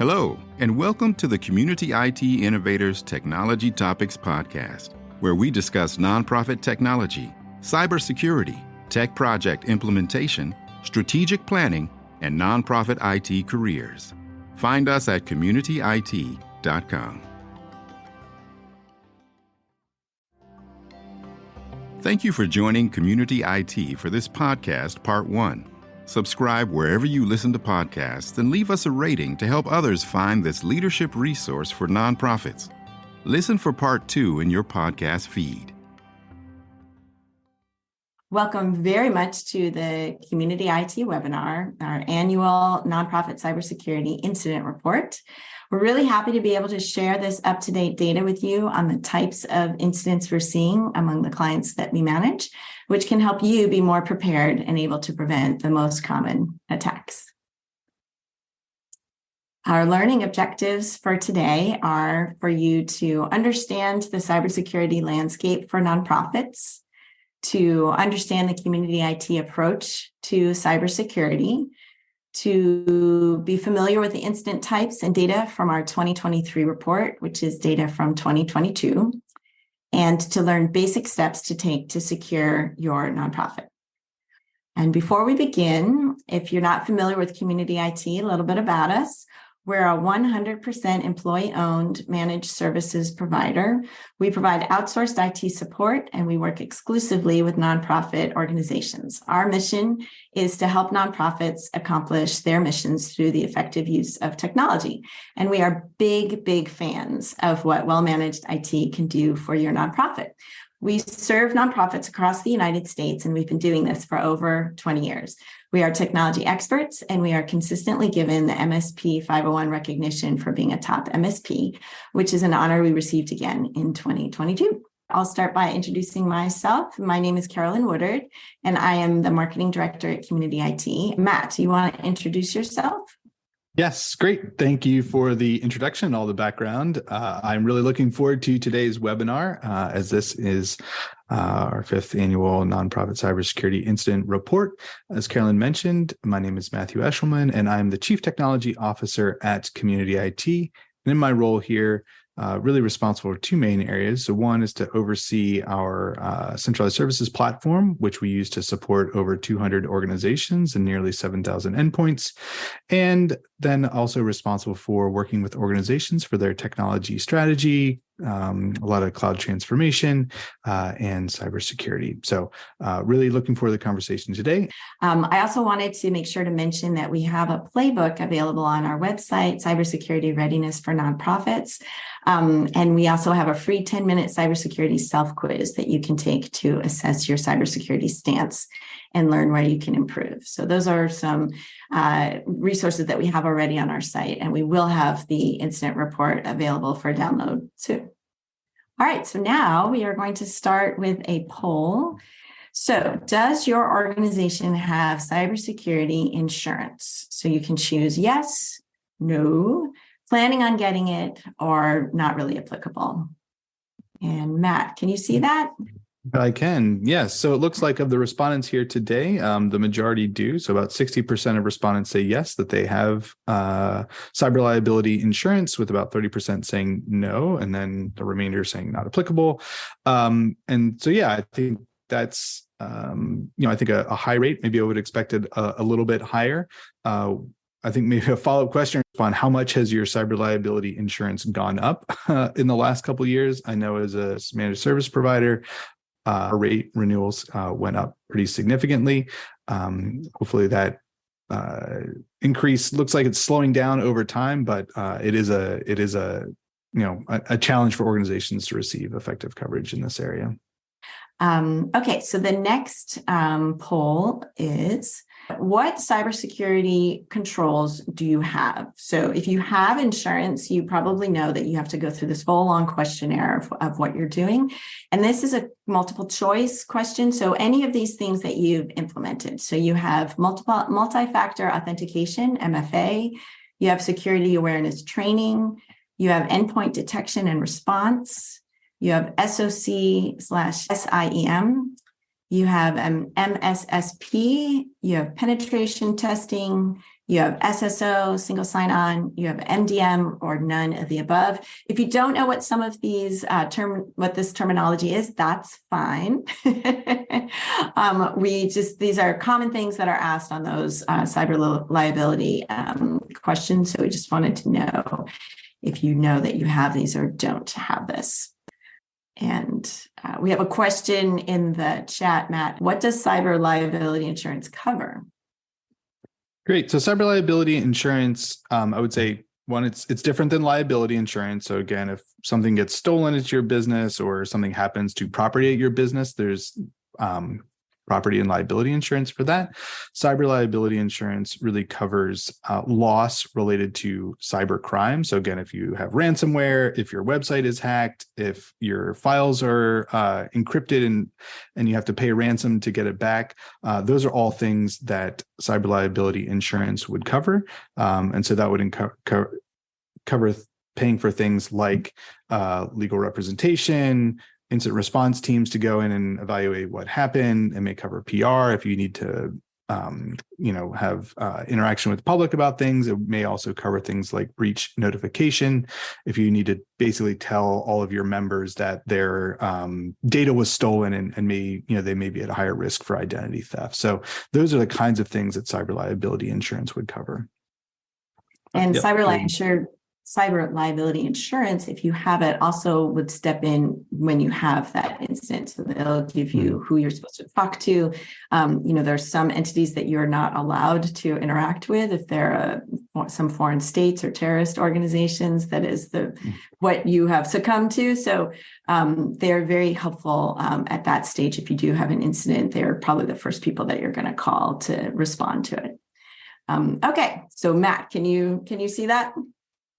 Hello, and welcome to the Community IT Innovators Technology Topics Podcast, where we discuss nonprofit technology, cybersecurity, tech project implementation, strategic planning, and nonprofit IT careers. Find us at communityit.com. Thank you for joining Community IT for this podcast, Part 1. Subscribe wherever you listen to podcasts and leave us a rating to help others find this leadership resource for nonprofits. Listen for Part 2 in your podcast feed. Welcome very much to the Community IT webinar, our annual Nonprofit Cybersecurity Incident Report. We're really happy to be able to share this up-to-date data with you on the types of incidents we're seeing among the clients that we manage, which can help you be more prepared and able to prevent the most common attacks. Our learning objectives for today are for you to understand the cybersecurity landscape for nonprofits, to understand the community IT approach to cybersecurity, to be familiar with the incident types and data from our 2023 report, which is data from 2022, and to learn basic steps to take to secure your nonprofit. And before we begin, if you're not familiar with community IT, a little bit about us. We're a 100% employee-owned managed services provider. We provide outsourced IT support, and we work exclusively with nonprofit organizations. Our mission is to help nonprofits accomplish their missions through the effective use of technology. And we are big fans of what well-managed IT can do for your nonprofit. We serve nonprofits across the United States, and we've been doing this for over 20 years. We are technology experts, and we are consistently given the MSP 501 recognition for being a top MSP, which is an honor we received again in 2022. I'll start by introducing myself. My name is Carolyn Woodard, and I am the marketing director at Community IT. Matt, do you want to introduce yourself? Yes, great. Thank you for the introduction and all the background. I'm really looking forward to today's webinar, as this is our 5th annual Nonprofit Cybersecurity Incident Report. As Carolyn mentioned, my name is Matt Eshleman, and I'm the Chief Technology Officer at Community IT. And in my role here, really responsible for two main areas. So one is to oversee our centralized services platform, which we use to support over 200 organizations and nearly 7,000 endpoints. And then also responsible for working with organizations for their technology strategy, a lot of cloud transformation, and cybersecurity. So really looking forward to the conversation today. I also wanted to make sure to mention that we have a playbook available on our website, Cybersecurity Readiness for Nonprofits. And we also have a free 10-minute cybersecurity self-quiz that you can take to assess your cybersecurity stance and learn where you can improve. So those are some resources that we have already on our site, and we will have the incident report available for download soon. All right, so now we are going to start with a poll. So does your organization have cybersecurity insurance? So you can choose yes, no, planning on getting it, or not really applicable. And Matt, can you see that? I can, yes. So it looks like of the respondents here today, the majority do. So about 60% of respondents say yes, that they have cyber liability insurance, with about 30% saying no, and then the remainder saying not applicable. And so, yeah, I think that's, I think a high rate. Maybe I would expect it a little bit higher. I think maybe a follow-up question on how much has your cyber liability insurance gone up in the last couple of years? I know as a managed service provider, our rate renewals went up pretty significantly. Hopefully that increase looks like it's slowing down over time, but it is a challenge for organizations to receive effective coverage in this area. Okay, so the next poll is, what cybersecurity controls do you have? So if you have insurance, you probably know that you have to go through this full long questionnaire of what you're doing. And this is a multiple choice question. So any of these things that you've implemented. So you have multi-factor authentication, MFA, you have security awareness training, you have endpoint detection and response, you have SOC/SIEM, you have MSSP, you have penetration testing, you have SSO, single sign-on, you have MDM, or none of the above. If you don't know what some of these what this terminology is, that's fine. These are common things that are asked on those cyber liability questions. So we just wanted to know if you know that you have these or don't have this. And we have a question in the chat, Matt. What does cyber liability insurance cover? Great. So cyber liability insurance, I would say, one, it's different than liability insurance. So again, if something gets stolen at your business or something happens to property at your business, there's property and liability insurance for that. Cyber liability insurance really covers loss related to cyber crime. So again, if you have ransomware, if your website is hacked, if your files are encrypted and you have to pay a ransom to get it back, those are all things that cyber liability insurance would cover. And so that would cover paying for things like legal representation, incident response teams to go in and evaluate what happened. It may cover PR if you need to, have interaction with the public about things. It may also cover things like breach notification. If you need to basically tell all of your members that their data was stolen and they may be at a higher risk for identity theft. So those are the kinds of things that cyber liability insurance would cover. And cyber liability insurance, if you have it, also would step in when you have that incident. So they'll give you who you're supposed to talk to. There's some entities that you're not allowed to interact with if they're some foreign states or terrorist organizations. That is what you have succumbed to. So they're very helpful at that stage. If you do have an incident, they're probably the first people that you're going to call to respond to it. Okay, so Matt, can you see that?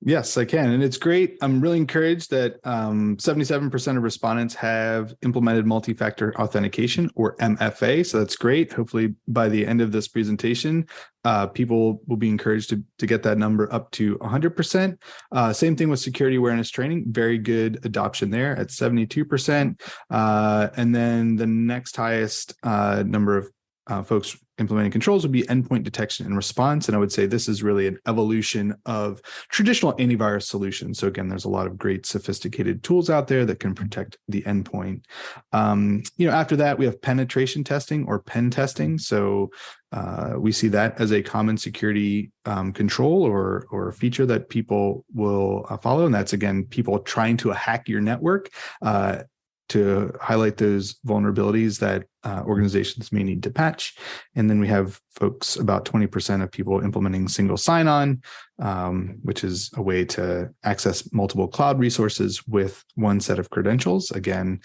Yes, I can. And it's great. I'm really encouraged that 77% of respondents have implemented multi-factor authentication, or MFA. So that's great. Hopefully by the end of this presentation, people will be encouraged to get that number up to 100%. Same thing with security awareness training. Very good adoption there at 72%. And then the next highest number of folks implementing controls would be endpoint detection and response. And I would say this is really an evolution of traditional antivirus solutions. So again, there's a lot of great sophisticated tools out there that can protect the endpoint. After that, we have penetration testing, or pen testing. So we see that as a common security control or feature that people will follow. And that's, again, people trying to hack your network to highlight those vulnerabilities that organizations may need to patch. And then we have folks, about 20% of people implementing single sign-on, which is a way to access multiple cloud resources with one set of credentials, again,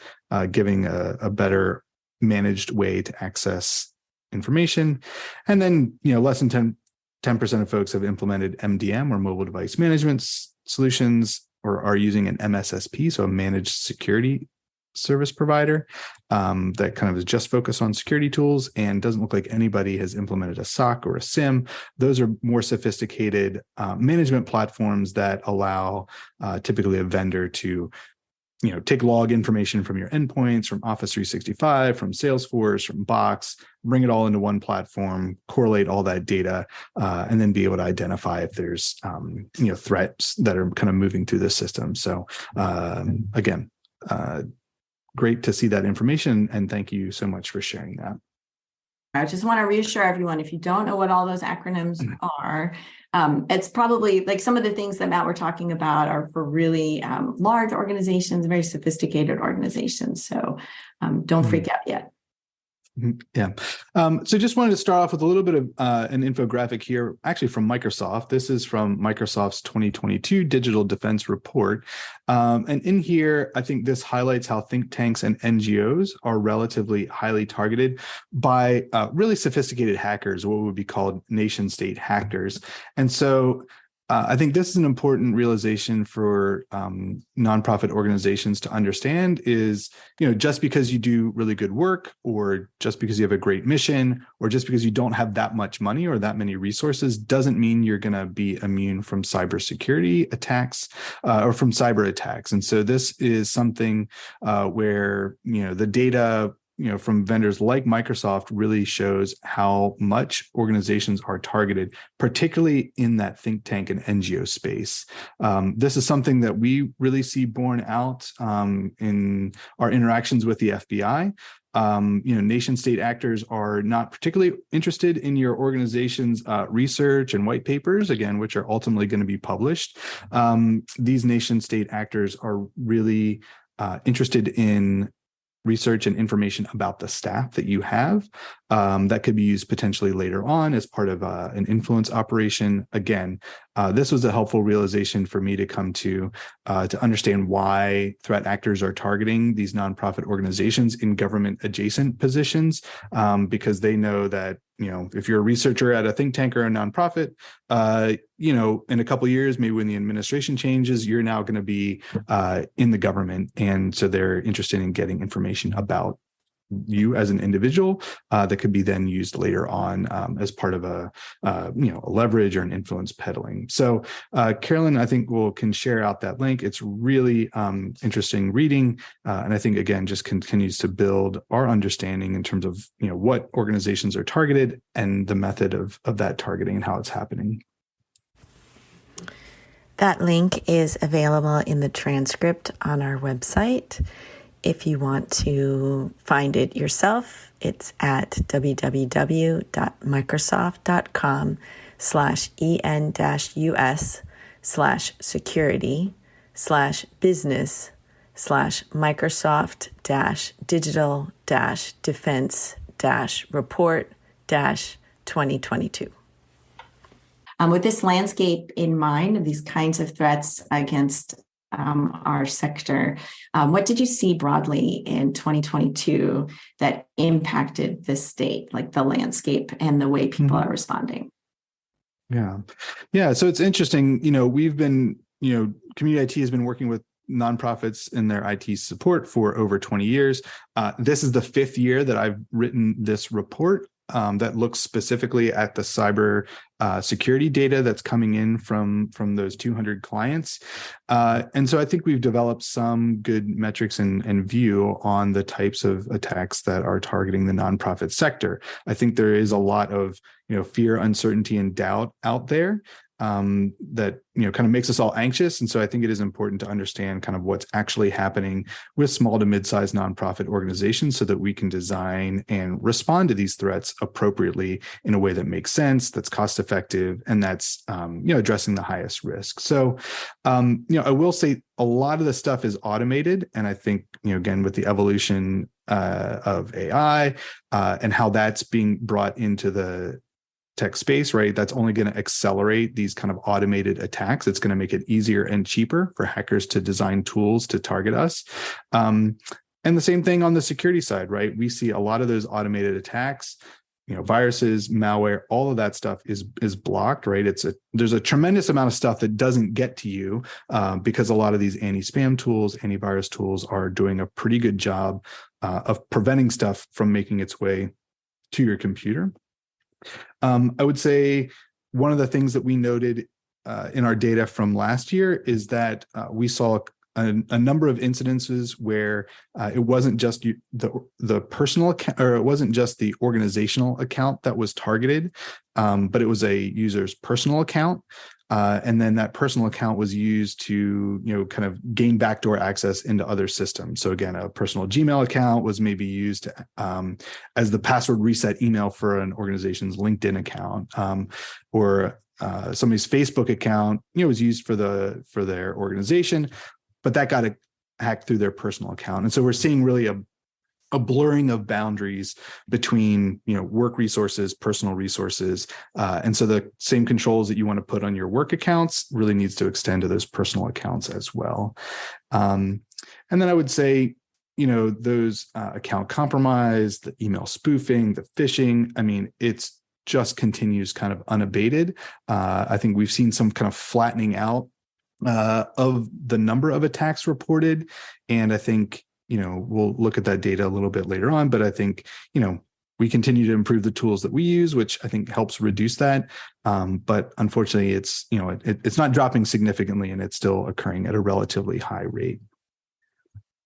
giving a better managed way to access information. And then, less than 10% of folks have implemented MDM, or mobile device management solutions, or are using an MSSP, so a managed security service provider that kind of is just focused on security tools, and doesn't look like anybody has implemented a SOC or a SIM. Those are more sophisticated management platforms that allow typically a vendor to take log information from your endpoints, from Office 365, from Salesforce, from Box, bring it all into one platform, correlate all that data, and then be able to identify if there's threats that are kind of moving through the system. So again, great to see that information, and thank you so much for sharing that. I just want to reassure everyone, if you don't know what all those acronyms are, it's probably like some of the things that Matt were talking about are for really large organizations, very sophisticated organizations. So don't freak out yet. Yeah. So just wanted to start off with a little bit of an infographic here, actually from Microsoft. This is from Microsoft's 2022 Digital Defense Report. And in here, I think this highlights how think tanks and NGOs are relatively highly targeted by really sophisticated hackers, what would be called nation state hackers. And so I think this is an important realization for nonprofit organizations to understand is, just because you do really good work, or just because you have a great mission, or just because you don't have that much money or that many resources, doesn't mean you're going to be immune from cybersecurity attacks or from cyber attacks. And so this is something where, the data from vendors like Microsoft really shows how much organizations are targeted, particularly in that think tank and NGO space. This is something that we really see borne out in our interactions with the FBI. Nation state actors are not particularly interested in your organization's research and white papers, again, which are ultimately going to be published. These nation state actors are really interested in research and information about the staff that you have that could be used potentially later on as part of an influence operation. Again, this was a helpful realization for me to come to understand why threat actors are targeting these nonprofit organizations in government adjacent positions, because they know that, if you're a researcher at a think tank or a nonprofit, in a couple of years, maybe when the administration changes, you're now going to be in the government. And so they're interested in getting information about you as an individual that could be then used later on as part of a leverage or an influence peddling. So Carolyn, I think can share out that link. It's really interesting reading, and I think again just continues to build our understanding in terms of what organizations are targeted and the method of that targeting and how it's happening. That link is available in the transcript on our website. If you want to find it yourself, it's at www.microsoft.com/en-us/security/business/microsoft-digital-defense-report-2022. With this landscape in mind of these kinds of threats against our sector, what did you see broadly in 2022 that impacted the state, like the landscape and the way people are responding? Yeah. So it's interesting. We've been, community IT has been working with nonprofits in their IT support for over 20 years. This is the 5th year that I've written this report that looks specifically at the cyber security data that's coming in from those 200 clients. And so I think we've developed some good metrics and view on the types of attacks that are targeting the nonprofit sector. I think there is a lot of fear, uncertainty, and doubt out there that kind of makes us all anxious. And so I think it is important to understand kind of what's actually happening with small to mid-sized nonprofit organizations so that we can design and respond to these threats appropriately in a way that makes sense, that's cost effective, and that's addressing the highest risk. So I will say a lot of the stuff is automated, and I think again with the evolution of AI and how that's being brought into the tech space, right? That's only going to accelerate these kind of automated attacks. It's going to make it easier and cheaper for hackers to design tools to target us. And the same thing on the security side, right? We see a lot of those automated attacks, viruses, malware, all of that stuff is blocked, right? There's a tremendous amount of stuff that doesn't get to you because a lot of these anti-spam tools, antivirus tools are doing a pretty good job of preventing stuff from making its way to your computer. I would say one of the things that we noted in our data from last year is that we saw a number of incidences where it wasn't just the personal account, or it wasn't just the organizational account that was targeted, but it was a user's personal account. And then that personal account was used to, kind of gain backdoor access into other systems. So again, a personal Gmail account was maybe used as the password reset email for an organization's LinkedIn account, or somebody's Facebook account, was used for their organization, but that got hacked through their personal account. And so we're seeing really a blurring of boundaries between work resources, personal resources, and so the same controls that you want to put on your work accounts really needs to extend to those personal accounts as well. And then I would say those account compromise, the email spoofing, the phishing, it's just continues kind of unabated. I think we've seen some kind of flattening out of the number of attacks reported, and I think we'll look at that data a little bit later on, but I think, we continue to improve the tools that we use, which I think helps reduce that. But unfortunately, it's, it's not dropping significantly, and it's still occurring at a relatively high rate.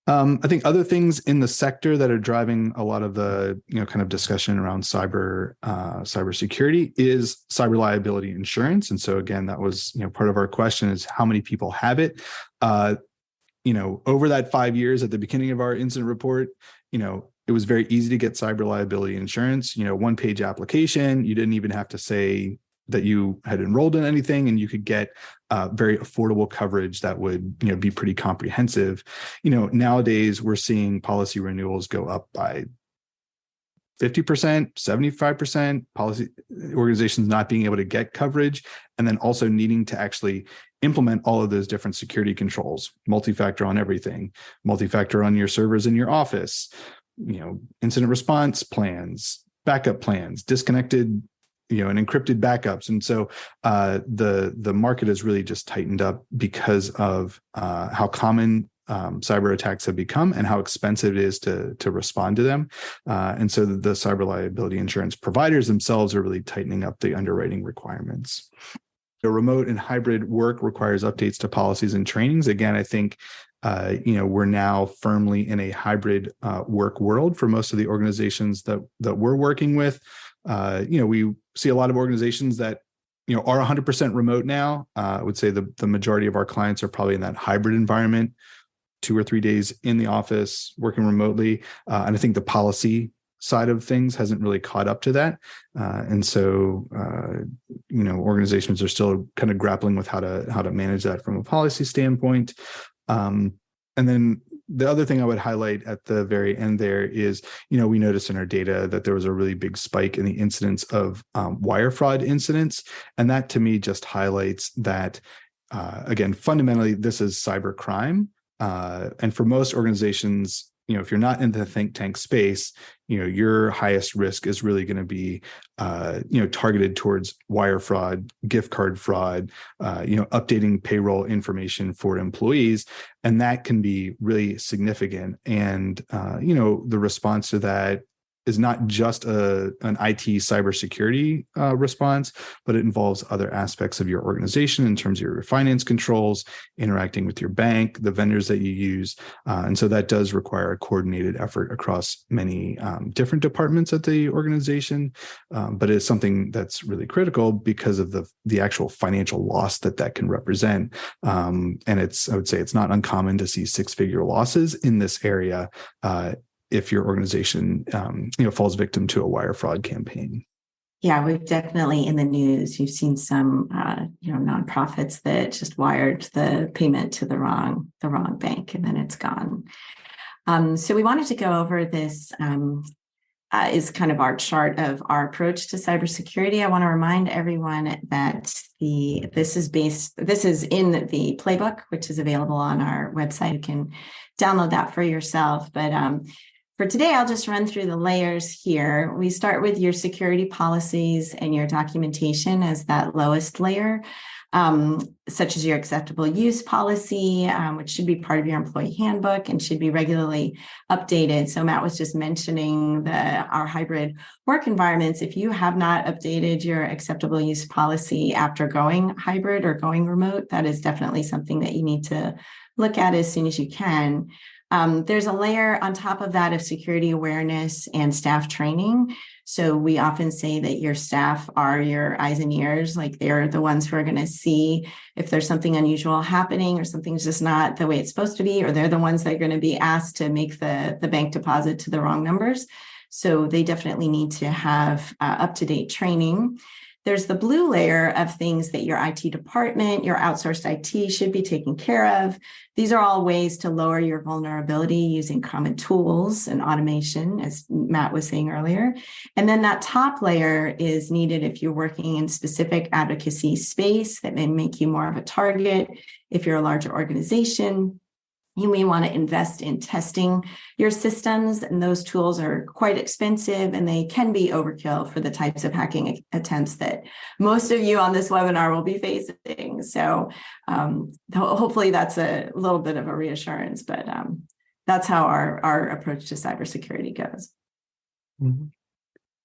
I think other things in the sector that are driving a lot of the kind of discussion around cybersecurity is cyber liability insurance. And so again, that was part of our question is how many people have it. Over that 5 years at the beginning of our incident report, it was very easy to get cyber liability insurance. One-page application. You didn't even have to say that you had enrolled in anything, and you could get very affordable coverage that would be pretty comprehensive. Nowadays we're seeing policy renewals go up by 50%, 75%, policy organizations not being able to get coverage, and then also needing to actually implement all of those different security controls, multi-factor on everything, multi-factor on your servers in your office, incident response plans, backup plans, disconnected and encrypted backups. And so the market has really just tightened up because of how common cyber attacks have become and how expensive it is to respond to them. And so the cyber liability insurance providers themselves are really tightening up the underwriting requirements. Remote and hybrid work requires updates to policies and trainings. Again, I think we're now firmly in a hybrid work world for most of the organizations that we're working with. We see a lot of organizations that are 100% remote now. I would say the majority of our clients are probably in that hybrid environment, 2 or 3 days in the office working remotely. And I think the policy side of things hasn't really caught up to that. And so, organizations are still kind of grappling with how to manage that from a policy standpoint. And then the other thing I would highlight at the very end there is, we noticed in our data that there was a really big spike in the incidence of wire fraud incidents. And that to me just highlights that, again, fundamentally, this is cyber crime. And for most organizations, if you're not in the think tank space, your highest risk is really going to be, targeted towards wire fraud, gift card fraud, updating payroll information for employees. And that can be really significant. And, the response to that is not just an IT cybersecurity response, but it involves other aspects of your organization in terms of your finance controls, interacting with your bank, the vendors that you use. And so that does require a coordinated effort across many different departments at the organization. But it's something that's really critical because of the actual financial loss that can represent. And I would say it's not uncommon to see 6-figure losses in this area if your organization, falls victim to a wire fraud campaign. Yeah, we've definitely in the news, you've seen some, nonprofits that just wired the payment to the wrong bank and then it's gone. So we wanted to go over this is kind of our chart of our approach to cybersecurity. I want to remind everyone that this is in the playbook, which is available on our website. You can download that for yourself. But for today, I'll just run through the layers here. We start with your security policies and your documentation as that lowest layer, such as your acceptable use policy, which should be part of your employee handbook and should be regularly updated. So Matt was just mentioning our hybrid work environments. If you have not updated your acceptable use policy after going hybrid or going remote, that is definitely something that you need to look at as soon as you can. There's a layer on top of that of security awareness and staff training. So we often say that your staff are your eyes and ears, like they're the ones who are going to see if there's something unusual happening or something's just not the way it's supposed to be, or they're the ones that are going to be asked to make the bank deposit to the wrong numbers. So they definitely need to have up-to-date training. There's the blue layer of things that your IT department, your outsourced IT should be taking care of. These are all ways to lower your vulnerability using common tools and automation, as Matt was saying earlier. And then that top layer is needed if you're working in specific advocacy space that may make you more of a target. If you're a larger organization, you may want to invest in testing your systems, and those tools are quite expensive and they can be overkill for the types of hacking attempts that most of you on this webinar will be facing. So hopefully that's a little bit of a reassurance, but that's how our approach to cybersecurity goes. Mm-hmm.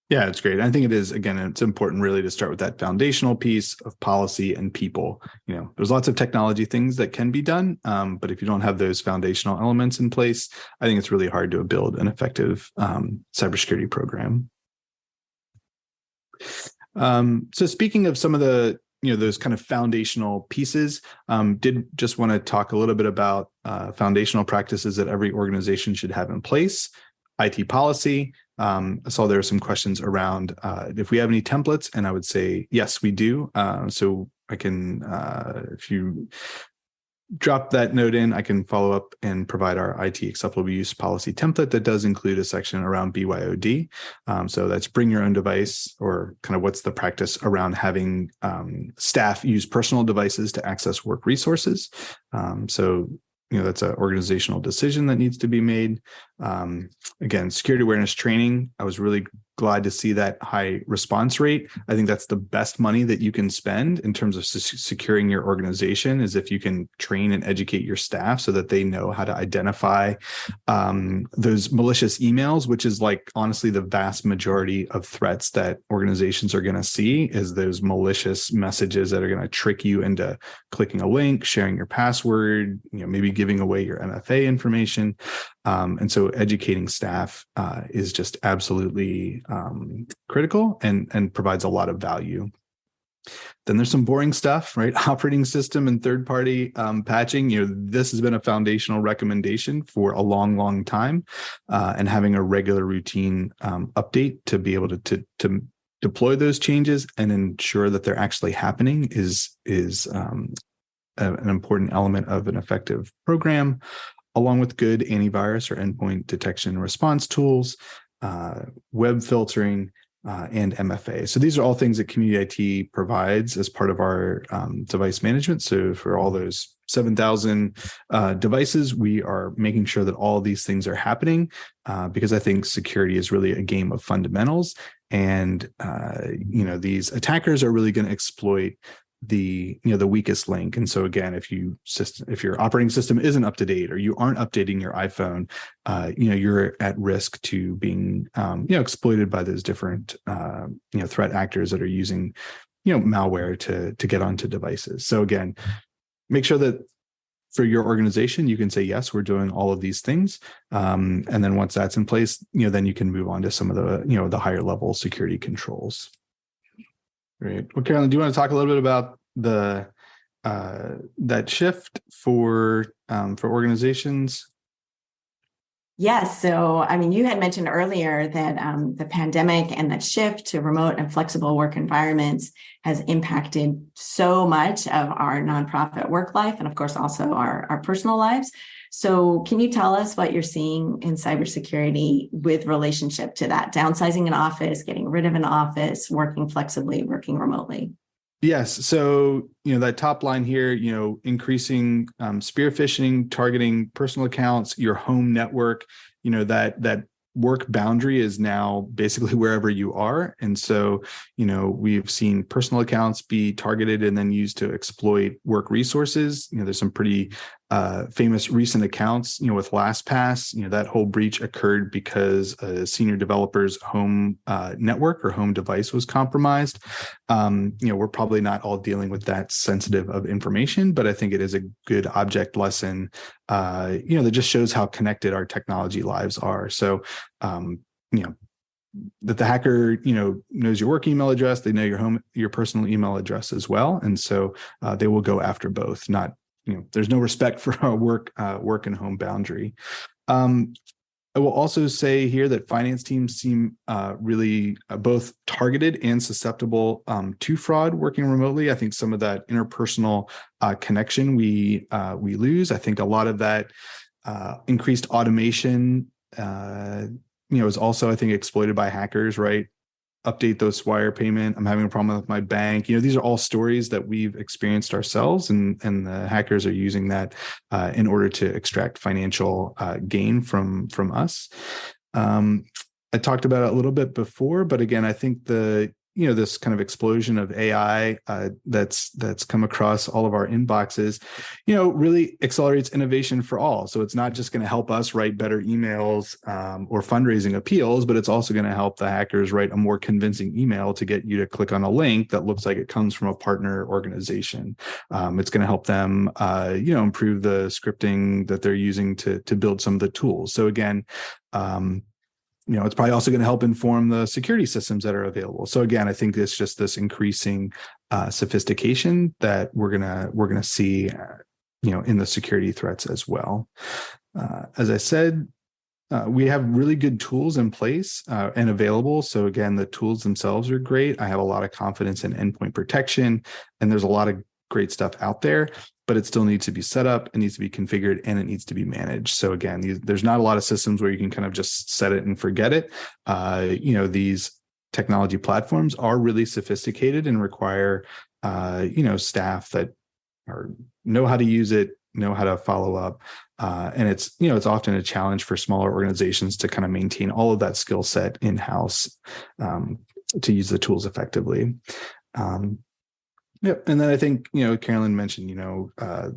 Yeah, it's great. I think it is, again, it's important really to start with that foundational piece of policy and people. There's lots of technology things that can be done, but if you don't have those foundational elements in place, I think it's really hard to build an effective cybersecurity program. So speaking of some of the those kind of foundational pieces, did just want to talk a little bit about foundational practices that every organization should have in place. IT policy. I saw there are some questions around if we have any templates, and I would say yes, we do. So I can, if you drop that note in, I can follow up and provide our IT acceptable use policy template that does include a section around BYOD. So that's bring your own device, or kind of what's the practice around having staff use personal devices to access work resources. So that's an organizational decision that needs to be made. Again, security awareness training, I was really glad to see that high response rate. I think that's the best money that you can spend in terms of securing your organization, is if you can train and educate your staff so that they know how to identify those malicious emails, which is honestly the vast majority of threats that organizations are going to see, is those malicious messages that are going to trick you into clicking a link, sharing your password, maybe giving away your MFA information. And so educating staff is just absolutely critical and provides a lot of value. Then there's some boring stuff, right? Operating system and third-party patching. This has been a foundational recommendation for a long, long time, and having a regular routine update to be able to deploy those changes and ensure that they're actually happening is an important element of an effective program, along with good antivirus or endpoint detection and response tools, web filtering, and MFA. So these are all things that Community IT provides as part of our device management. So for all those 7,000 devices, we are making sure that all these things are happening, because I think security is really a game of fundamentals. And, these attackers are really going to exploit the weakest link. And so again, if your operating system isn't up to date, or you aren't updating your iPhone, you're at risk to being exploited by those different threat actors that are using malware to get onto devices. So again, make sure that for your organization, you can say, yes, we're doing all of these things. And then once that's in place, then you can move on to some of the higher level security controls. Great. Well, Carolyn, do you want to talk a little bit about that shift for organizations? Yes. So, you had mentioned earlier that the pandemic and that shift to remote and flexible work environments has impacted so much of our nonprofit work life, and of course, also our personal lives. So can you tell us what you're seeing in cybersecurity with relationship to that? Downsizing an office, getting rid of an office, working flexibly, working remotely? Yes. So, that top line here, increasing spear phishing, targeting personal accounts, your home network, that work boundary is now basically wherever you are. And so, we've seen personal accounts be targeted and then used to exploit work resources. There's some pretty famous recent accounts, with LastPass. That whole breach occurred because a senior developer's home network or home device was compromised. We're probably not all dealing with that sensitive of information, but I think it is a good object lesson, that just shows how connected our technology lives are. So, that the hacker, knows your work email address, they know your personal email address as well, and so they will go after both. Not, there's no respect for our work and home boundary. I will also say here that finance teams seem really both targeted and susceptible to fraud working remotely. I think some of that interpersonal connection we lose. I think a lot of that increased automation, is also, I think, exploited by hackers, right? Update those wire payment. I'm having a problem with my bank. These are all stories that we've experienced ourselves, and the hackers are using that in order to extract financial gain from us. I talked about it a little bit before, but again, I think the this kind of explosion of AI that's come across all of our inboxes, really accelerates innovation for all. So it's not just going to help us write better emails or fundraising appeals, but it's also going to help the hackers write a more convincing email to get you to click on a link that looks like it comes from a partner organization. It's going to help them, improve the scripting that they're using to build some of the tools. So again, it's probably also going to help inform the security systems that are available. So again, I think it's just this increasing sophistication that we're gonna see, in the security threats as well. As I said, we have really good tools in place and available. So again, the tools themselves are great. I have a lot of confidence in endpoint protection, and there's a lot of great stuff out there, but it still needs to be set up, it needs to be configured, and it needs to be managed. So again, there's not a lot of systems where you can kind of just set it and forget it. These technology platforms are really sophisticated and require, staff that know how to use it, know how to follow up. And it's often a challenge for smaller organizations to kind of maintain all of that skill set in-house to use the tools effectively. Yep. And then I think, Carolyn mentioned,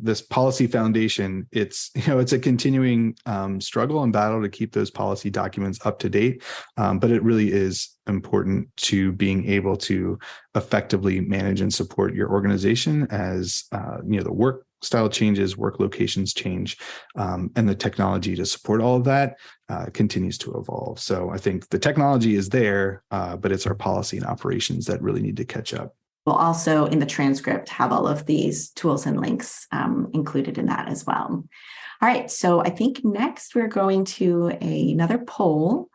this policy foundation, it's a continuing struggle and battle to keep those policy documents up to date. But it really is important to being able to effectively manage and support your organization as, the work style changes, work locations change, and the technology to support all of that continues to evolve. So I think the technology is there, but it's our policy and operations that really need to catch up. We'll also in the transcript have all of these tools and links included in that as well. All right, so I think next we're going to another poll,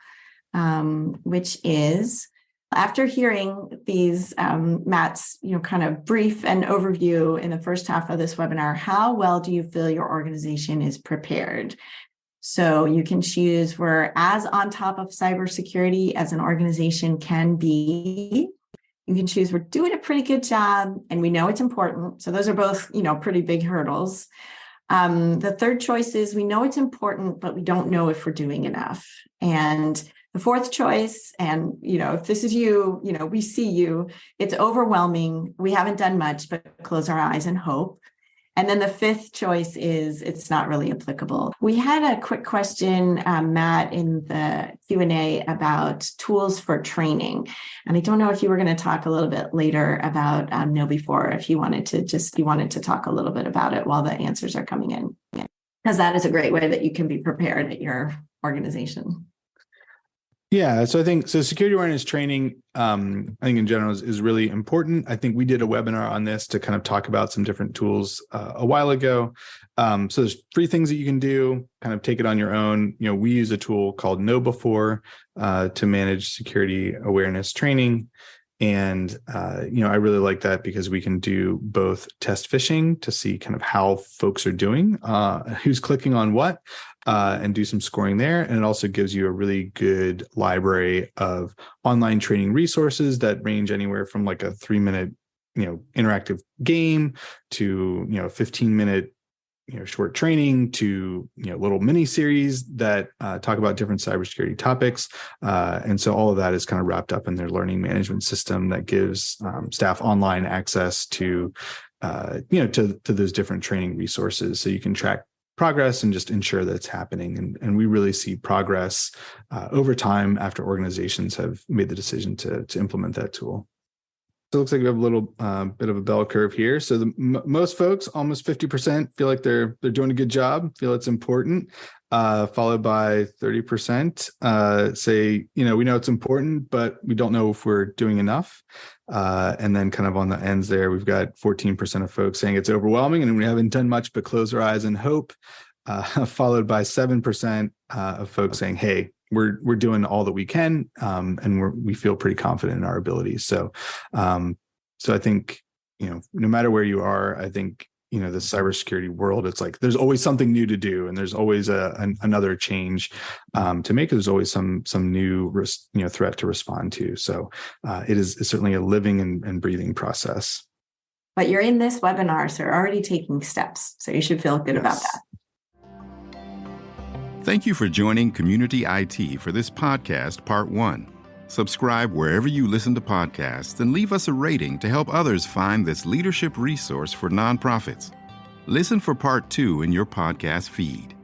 which is, after hearing these, Matt's kind of brief and overview in the first half of this webinar, how well do you feel your organization is prepared? So you can choose, we're as on top of cybersecurity as an organization can be. You can choose, we're doing a pretty good job and we know it's important. So those are both, pretty big hurdles. The third choice is, we know it's important, but we don't know if we're doing enough. And the fourth choice, and, if this is you, we see you, it's overwhelming. We haven't done much, but close our eyes and hope. And then the fifth choice is, it's not really applicable. We had a quick question, Matt, in the Q&A about tools for training. And I don't know if you were going to talk a little bit later about KnowBe4, if you wanted to talk a little bit about it while the answers are coming in. Because that is a great way that you can be prepared at your organization. Yeah, so I think security awareness training, I think in general is really important. I think we did a webinar on this to kind of talk about some different tools a while ago. So there's 3 things that you can do, kind of take it on your own. We use a tool called KnowBe4 to manage security awareness training. And, I really like that because we can do both test phishing to see kind of how folks are doing, who's clicking on what, and do some scoring there. And it also gives you a really good library of online training resources that range anywhere from like a 3-minute, interactive game to, 15-minute, short training to, little mini series that talk about different cybersecurity topics. And so all of that is kind of wrapped up in their learning management system that gives staff online access to, to those different training resources. So you can track progress and just ensure that it's happening. And we really see progress over time after organizations have made the decision to implement that tool. So it looks like we have a little bit of a bell curve here. So most folks, almost 50%, feel like they're doing a good job, feel it's important, followed by 30% say, we know it's important, but we don't know if we're doing enough. And then kind of on the ends there, we've got 14% of folks saying it's overwhelming and we haven't done much but close our eyes and hope, followed by 7% of folks saying, hey, we're doing all that we can, and we feel pretty confident in our abilities. So I think, no matter where you are, I think, the cybersecurity world, it's like there's always something new to do, and there's always another change to make. There's always some new threat to respond to. So it's certainly a living and breathing process. But you're in this webinar, so you're already taking steps. So you should feel good about that. Thank you for joining Community IT for this podcast, Part 1. Subscribe wherever you listen to podcasts and leave us a rating to help others find this leadership resource for nonprofits. Listen for part 2 in your podcast feed.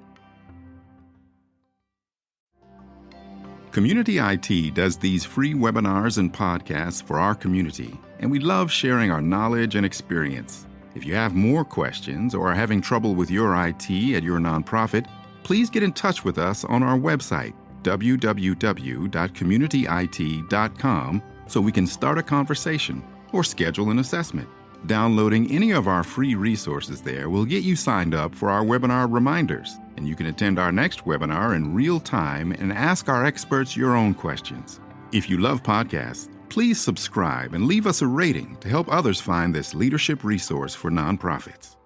Community IT does these free webinars and podcasts for our community, and we love sharing our knowledge and experience. If you have more questions or are having trouble with your IT at your nonprofit, please get in touch with us on our website, www.communityit.com, so we can start a conversation or schedule an assessment. Downloading any of our free resources there will get you signed up for our webinar reminders, and you can attend our next webinar in real time and ask our experts your own questions. If you love podcasts, please subscribe and leave us a rating to help others find this leadership resource for nonprofits.